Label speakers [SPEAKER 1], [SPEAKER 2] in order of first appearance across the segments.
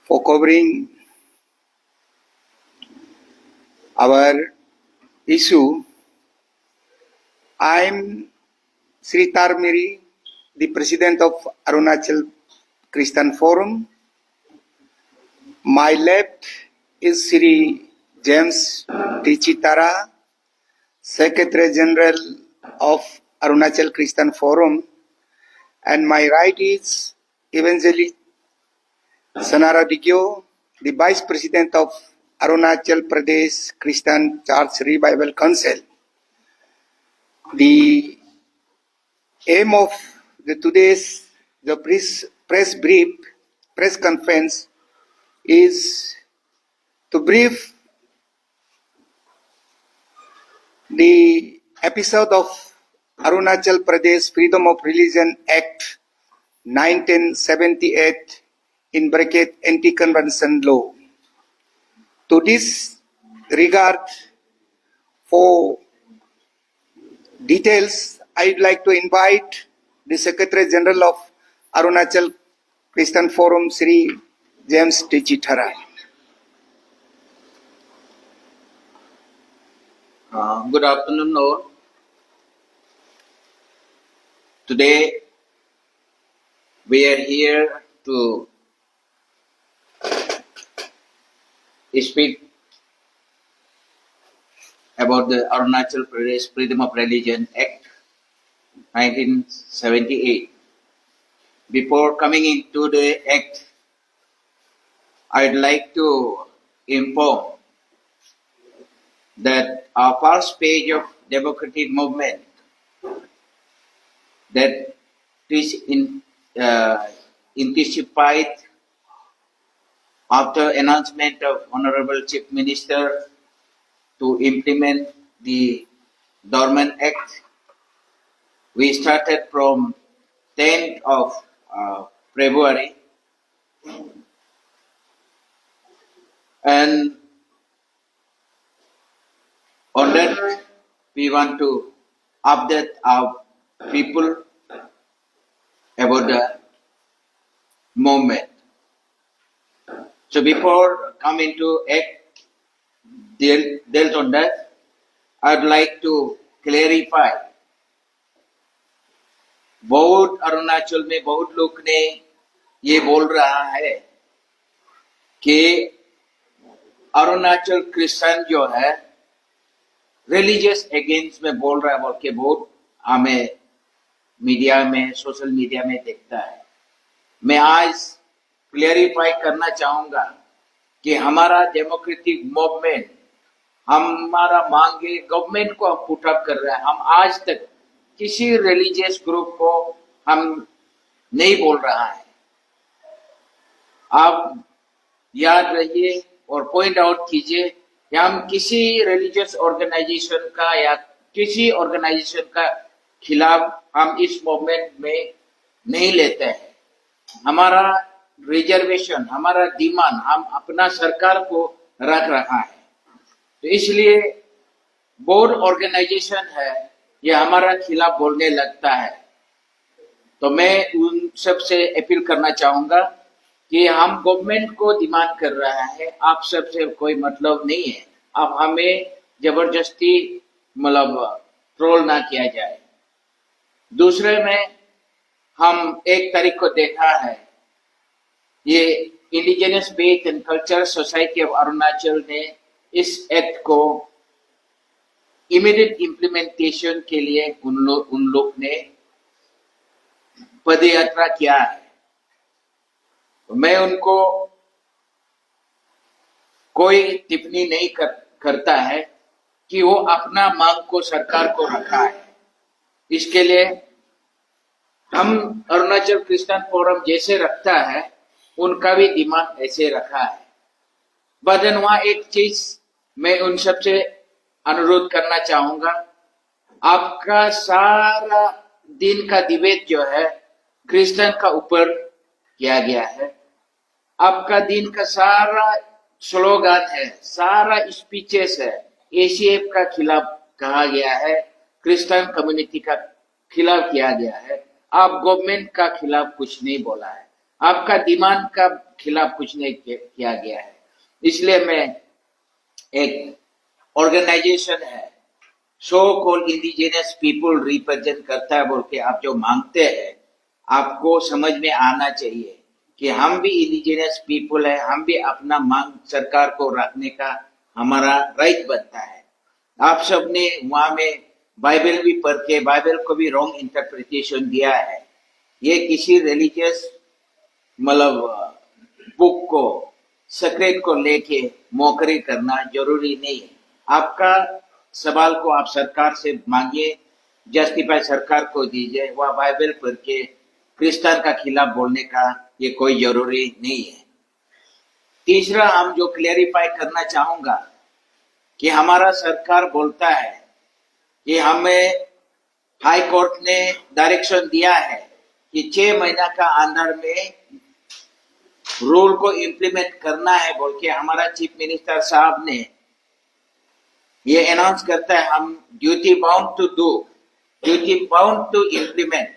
[SPEAKER 1] for covering our issue. I'm Sri Tarmiri, the President of Arunachal Christian Forum. My left is Sri James T. Chitara, Secretary General of Arunachal Christian Forum, and my right is Evangelist Sanara Digyo, the Vice President of Arunachal Pradesh Christian Church Revival Council. The aim of today's press conference is to brief the episode of Arunachal Pradesh Freedom of Religion Act 1978 (anti-conversion law). To this regard, for details, I'd like to invite the Secretary General of Arunachal Christian Forum, Sri James T. Chitara.
[SPEAKER 2] Good afternoon, all. Today, we are here to speak about the Arunachal Pradesh Freedom of Religion Act 1978. Before coming into the Act, I'd like to inform that our first page of democratic movement that is intensified after announcement of Honorable Chief Minister to implement the Dormant Act. We started from 10th of February, and on that we want to update our people about the movement. So before coming to Act dealt on that, I'd like to clarify. बहुत अरुणाचल में बहुत लोग ने ये बोल रहा है कि अरुणाचल क्रिश्चियन जो है रिलीजियस अगेंस्ट में बोल रहा है बोल के बहुत हमें मीडिया में सोशल मीडिया में देखता है। मैं आज क्लियरिफाई करना चाहूंगा कि हमारा डेमोक्रेटिक मूवमेंट हमारा मांगे गवर्नमेंट को हम पुटअप कर रहे हैं। हम आज तक किसी रिलीजियस ग्रुप को हम नहीं बोल रहा है। आप याद रहिए और पॉइंट आउट कीजिए कि हम किसी रिलीजियस ऑर्गेनाइजेशन का या किसी ऑर्गेनाइजेशन का खिलाफ हम इस मूवमेंट में नहीं लेते हैं। हमारा रिजर्वेशन, हमारा डिमांड हम अपना सरकार को रख रहा है। तो इसलिए बोर्ड ऑर्गेनाइजेशन है ये हमारा खिलाफ बोलने लगता है। तो मैं उन सबसे अपील करना चाहूंगा कि हम गवर्नमेंट को डिमांड कर रहा है, आप सबसे कोई मतलब नहीं है। अब हमें जबरदस्ती मतलब ट्रोल ना किया जाए। दूसरे में हम एक तारीख को देखा है, ये indigenous faith and culture society of Arunachal ने इस एक्ट को इमीडिएट इम्प्लीमेंटेशन के लिए उन लोग ने पदयात्रा किया है। मैं उनको कोई टिप्पणी नहीं करता है कि वो अपना मांग को सरकार को रखा है। इसके लिए हम अरुणाचल क्रिश्चियन फोरम जैसे रखता है उनका भी डिमांड ऐसे रखा है। बदन वहां एक चीज मैं उन सबसे अनुरोध करना चाहूंगा, आपका सारा दिन का डिबेट जो है क्रिश्चियन का ऊपर किया गया है। आपका दिन का सारा स्लोगन है, सारा स्पीचेस है, एसीएफ का खिलाफ कहा गया है, क्रिश्चियन कम्युनिटी का खिलाफ किया गया है। आप गवर्नमेंट का खिलाफ कुछ नहीं बोला है। आपका डिमांड का खिलाफ कुछ नहीं किया गया है। इसलिए मैं एक ऑर्गेनाइजेशन है so called indigenous people represent करता है बोल के आप जो मांगते हैं, आपको समझ में आना चाहिए कि हम भी इंडिजिनस पीपुल है, हम भी अपना मांग सरकार को रखने का हमारा राइट बनता है। आप सबने वहां में बाइबल भी पढ़ के बाइबल को भी रॉन्ग इंटरप्रिटेशन दिया है। ये किसी रिलीजियस मतलब बुक को सेक्रेट को लेके मौकरी करना जरूरी नहीं है। आपका सवाल को आप सरकार से मांगिए, जस्टिफाई सरकार को दीजिए। वह बाइबल पढ़ के क्रिश्चियन का खिलाफ बोलने का ये कोई जरूरी नहीं है। तीसरा हम जो क्लेरिफाई करना चाहूंगा कि हमारा सरकार बोलता है कि हमें हाई कोर्ट ने डायरेक्शन दिया है कि 6 महीना का अंदर में रूल को इम्प्लीमेंट करना है बोल के हमारा चीफ मिनिस्टर साहब ने ये अनाउंस करता है। हम duty bound to do, duty bound to implement.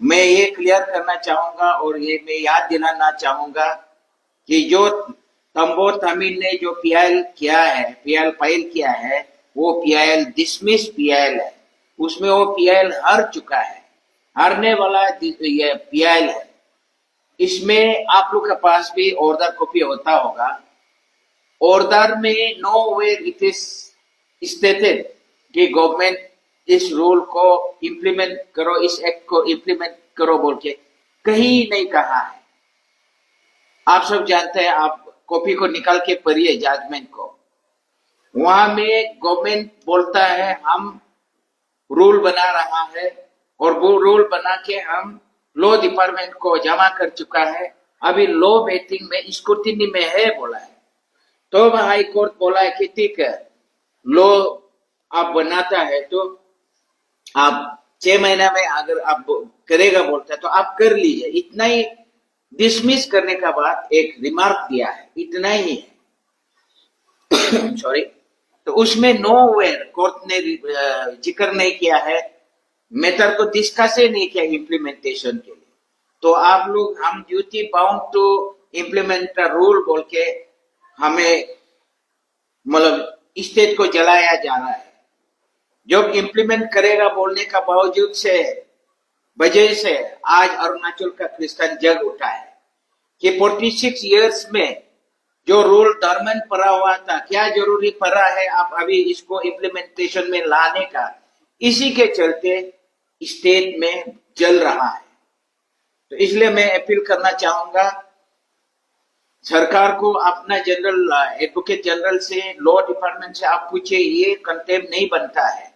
[SPEAKER 2] मैं ये क्लियर करना चाहूंगा और ये मैं याद दिलाना चाहूंगा कि जो तंबो तमीन ने जो पीआईएल किया है, पीआईएल फाइल किया है, वो पीआईएल डिसमिस पीआईएल है। उसमें वो पीआईएल हार चुका है, हारने वाला ये पीआईएल है। इसमें आप लोग के पास भी ऑर्डर कॉपी होता होगा। ऑर्डर में no way it is stated कि गवर्नमेंट इस रूल को इम्प्लीमेंट करो, इस एक्ट को इम्प्लीमेंट करो बोल के कहीं नहीं कहा है। आप सब जानते हैं, आप कॉपी को निकाल के पढ़िए जजमेंट को। वहां में गवर्नमेंट बोलता है हम रूल बना रहा है और वो रूल बना के हम लॉ डिपार्टमेंट को जमा कर चुका है, अभी लॉ वेटिंग में स्क्रूटिनी में है बोला है। तो हाई कोर्ट बोला है कि ठीक है, लॉ आप बनाता है तो आप 6 महीना में अगर आप करेगा बोलता है तो आप कर लीजिए। इतना ही डिसमिस करने का बाद एक रिमार्क दिया है, इतना ही है। सॉरी। तो उसमें नो वेयर कोर्ट ने जिक्र नहीं किया है, मैटर को डिस्कस ही नहीं किया इम्प्लीमेंटेशन के लिए। तो आप लोग हम duty bound to implement rule बोल के हमें मतलब स्टेट को जलाया जा रहा है। जब इम्प्लीमेंट करेगा बोलने का बावजूद से वजह से आज अरुणाचल का क्रिश्चियन जग उठा है कि 46 इयर्स में जो रूल डॉर्मेंट पड़ा हुआ था, क्या जरूरी पड़ा है आप अभी इसको इम्प्लीमेंटेशन में लाने का। इसी के चलते स्टेट में जल रहा है। तो इसलिए मैं अपील करना चाहूंगा सरकार को, अपना जनरल एडवोकेट जनरल से, लॉ डिपार्टमेंट से आप पूछे, ये कंटेम्प्ट नहीं बनता है।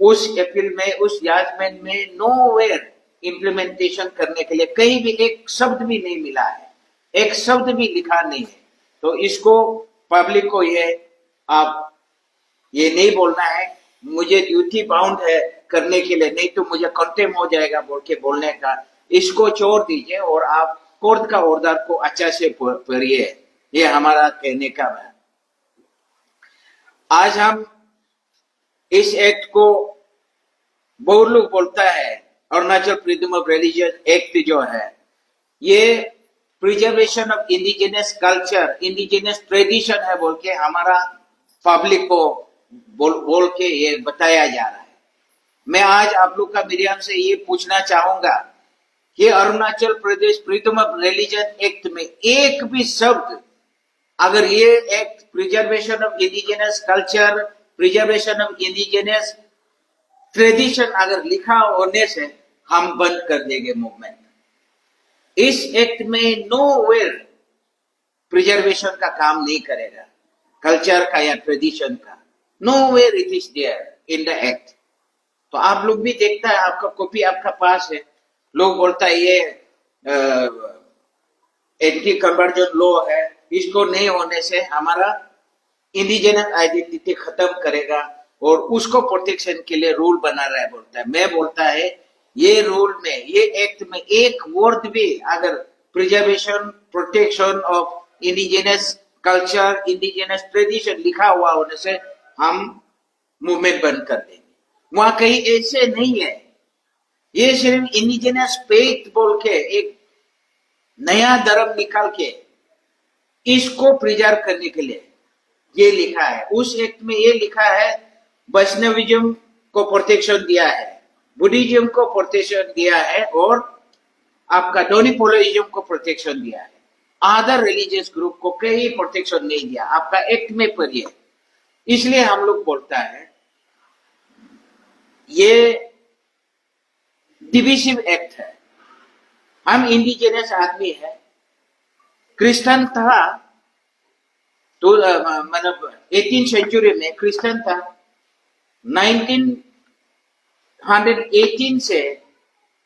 [SPEAKER 2] उस अपील में, उस जजमेंट में नो वेयर इम्प्लीमेंटेशन करने के लिए कहीं भी एक शब्द भी नहीं मिला है, एक शब्द भी लिखा नहीं है। तो इसको पब्लिक को ये आप ये नहीं बोलना है मुझे ड्यूटी बाउंड है करने के लिए, नहीं तो मुझे कंटेम्प्ट हो जाएगा बोल के बोलने का, इसको छोड़ दीजिए और आप कोर्ट का ऑर्डर को अच्छा से पढ़िए। ये हमारा कहने का है। आज हम इस एक्ट को बहुत लोग बोलता है Arunachal freedom of religion act जो है, ये preservation of indigenous culture, indigenous tradition है बोल के हमारा पब्लिक को बोल के ये बताया जा रहा है। मैं आज आप लोग का मीडियम से ये पूछना चाहूंगा कि Arunachal Pradesh freedom of religion act में एक भी शब्द, अगर ये act preservation of indigenous culture, preservation of indigenous tradition अगर लिखा होने से हम बंद कर देंगे मूवमेंट। इस एक्ट में नो वेयर प्रिजर्वेशन का काम नहीं करेगा, कल्चर का या ट्रेडिशन का। Nowhere it is there in the act. तो आप लोग भी देखता है, आपका कॉपी आपका पास है, लोग बोलता है ये एंटी कन्वर्जन लॉ है, इसको नहीं होने से हमारा इंडिजिनस आइडेंटिटी खत्म करेगा और उसको प्रोटेक्शन के लिए रूल बना रहा है बोलता है। मैं बोलता है ये रूल में, ये एक्ट में एक वर्ड भी अगर preservation, protection of indigenous culture, indigenous tradition लिखा हुआ होने से हम मूवमेंट बंद कर देंगे। वहां कहीं ऐसे नहीं है ये सिर्फ इंडिजिनस फेथ बोल के एक नया धर्म निकाल के इसको प्रिजर्व करने के लिए ये लिखा है। उस एक्ट में ये लिखा है वैष्णविज्म को प्रोटेक्शन दिया है, बुद्धिज्म को प्रोटेक्शन दिया है और आपका डोनिपोलोइज्म को प्रोटेक्शन दिया है। अदर रिलीजियस ग्रुप को कहीं प्रोटेक्शन नहीं दिया, आपका एक्ट में पढ़िए। इसलिए हम लोग बोलता है ये डिविसिव एक्ट है। हम इंडिजिनस आदमी है, क्रिश्चियन था तो मतलब 18th सेंचुरी में क्रिश्चियन था। 1918 से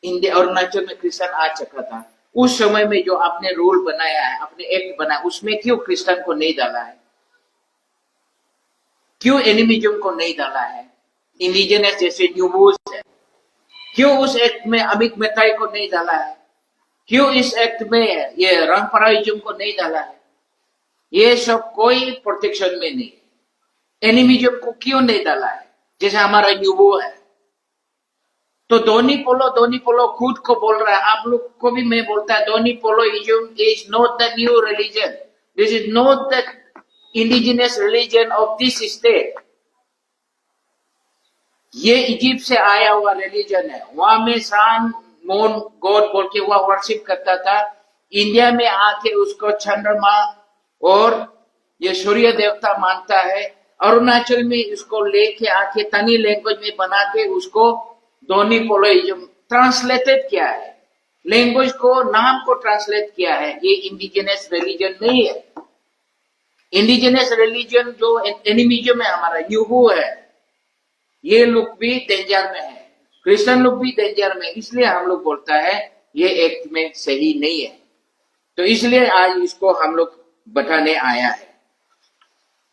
[SPEAKER 2] इंडिया अरुणाचल में क्रिश्चियन आ चुका था। उस समय में जो आपने रूल बनाया है, आपने एक्ट बनाया, उसमें क्यों क्रिश्चियन को नहीं डाला है? क्यों एनिमिज्म को नहीं डाला है? इंडिजिनस जैसे न्यूबूस है, क्यों उस एक्ट में अमिक मेहताई को नहीं डाला है? क्यों इस एक्ट में ये रंगपराइज्म को नहीं डाला है? ये सब कोई प्रोटेक्शन में नहीं। एनिमिज्म को क्यों नहीं डाला है? जैसे हमारा न्यूबो है, तो दोनी पोलो खुद को बोल रहा है, आप लोग को भी मैं बोलता है Donyi Poloism is not the new religion, this is not the indigenous religion of this state. ये इजिप्ट से आया हुआ रिलीजन है। वहां में सान मोन गॉड बोल के वह वर्शिप करता था। इंडिया में आके उसको चंद्रमा और ये सूर्य देवता मानता है। अरुणाचल में इसको लेके आके तनी लैंग्वेज में बना के उसको दोनी पोलोइज्म ट्रांसलेटेड किया है। लैंग्वेज को, नाम को ट्रांसलेट किया है। ये इंडिजिनस रिलीजन नहीं है। इंडिजिनस रिलीजन जो एनिमिज्म है हमारा, यूहू है, ये लोग भी डेंजर में है, क्रिश्चियन लोग भी डेंजर में। इसलिए हम लोग बोलता है ये एक्ट में सही नहीं है। तो इसलिए आज इसको हम लोग बताने आया है।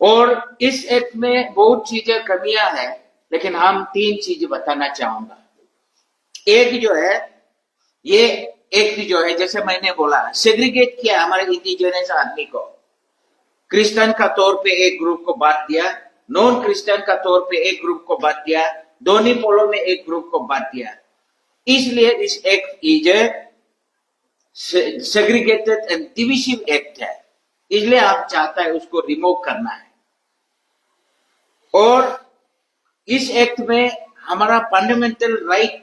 [SPEAKER 2] और इस एक्ट में बहुत चीजें कमियां हैं, लेकिन हम 3 चीज बताना चाहूंगा। एक जो है, ये एक्ट जो है जैसे मैंने बोला सेग्रीगेट किया हमारे इंडिजिनस आदमी को। क्रिश्चियन का तौर पे एक ग्रुप को बांट दिया, नॉन क्रिश्चियन का तौर पे एक ग्रुप को बांट दिया, दोनी पोलो में एक ग्रुप को बांट दिया। इसलिए इस act is segregated and divisive act है। इसलिए आप चाहता है उसको रिमूव करना है। और इस एक्ट में हमारा फंडामेंटल राइट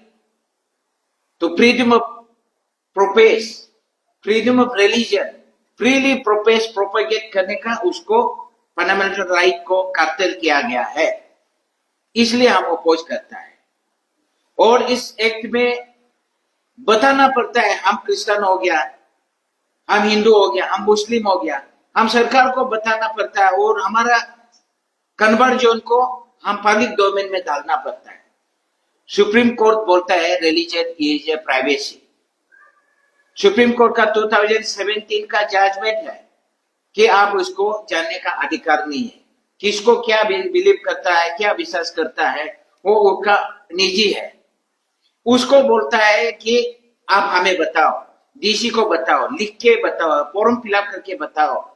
[SPEAKER 2] तो freedom of profess, freedom of religion, freely profess propagate करने का उसको फंडामेंटल राइट को कर्तल किया गया है। इसलिए हम अपोज करता है। और इस एक्ट में बताना पड़ता है हम क्रिश्चियन हो गया, हम हिंदू हो गया, हम मुस्लिम हो गया, हम सरकार को बताना पड़ता है। और हमारा कन्वर्जन को हम पब्लिक डोमेन में डालना पड़ता है। सुप्रीम कोर्ट बोलता है religion is a privacy. Supreme court का 2017 का जजमेंट है कि आप उसको जानने का अधिकार नहीं है। किसको क्या बिलीव करता है, क्या विश्वास करता है, वो उसका निजी है। उसको बोलता है कि आप हमें बताओ, डीसी को बताओ, लिख के बताओ, फॉर्म फिलअप करके बताओ,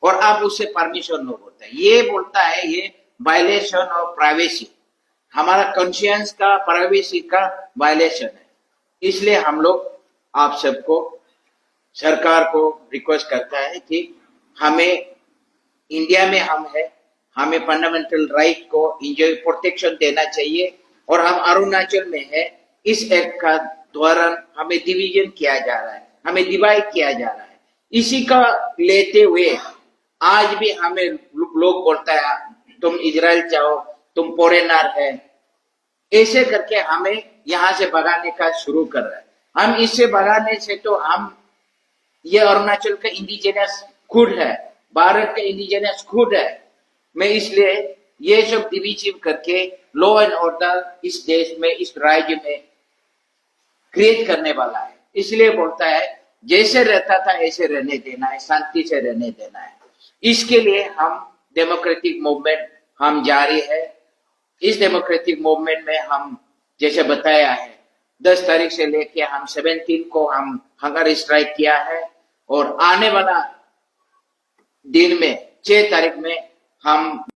[SPEAKER 2] और आप उससे परमिशन लो बोलता है। ये बोलता है ये वायलेशन ऑफ प्राइवेसी, हमारा कॉन्शियंस का, प्राइवेसी का वायलेशन है। इसलिए हम लोग आप सबको, सरकार को रिक्वेस्ट करता है कि हमें, इंडिया में हम है, हमें फंडामेंटल राइट को इंजॉय प्रोटेक्शन देना चाहिए। और हम अरुणाचल में है, इस एक्ट का द्वारा हमें डिवीजन किया जा रहा है, हमें डिवाइड किया जा रहा है। इसी का लेते हुए आज भी हमें लोग बोलता है तुम इजराइल जाओ, तुम फॉरेनर है, ऐसे करके हमें यहाँ से भगाने का शुरू कर रहा है। हम इससे भगाने से तो हम, ये अरुणाचल का इंडिजिनस खुद है, भारत का इंडिजिनस खुद है। मैं इसलिए ये सब डिविजिव करके लॉ एंड ऑर्डर इस देश में, इस राज्य में क्रिएट करने वाला है। इसलिए बोलता है जैसे रहता था ऐसे रहने देना है, शांति से रहने देना है। इसके लिए हम डेमोक्रेटिक मूवमेंट हम जारी है। इस डेमोक्रेटिक मूवमेंट में हम जैसे बताया है 10 तारीख से लेके हम 17 को हम हंगर स्ट्राइक किया है। और आने वाला दिन में 6 तारीख में हम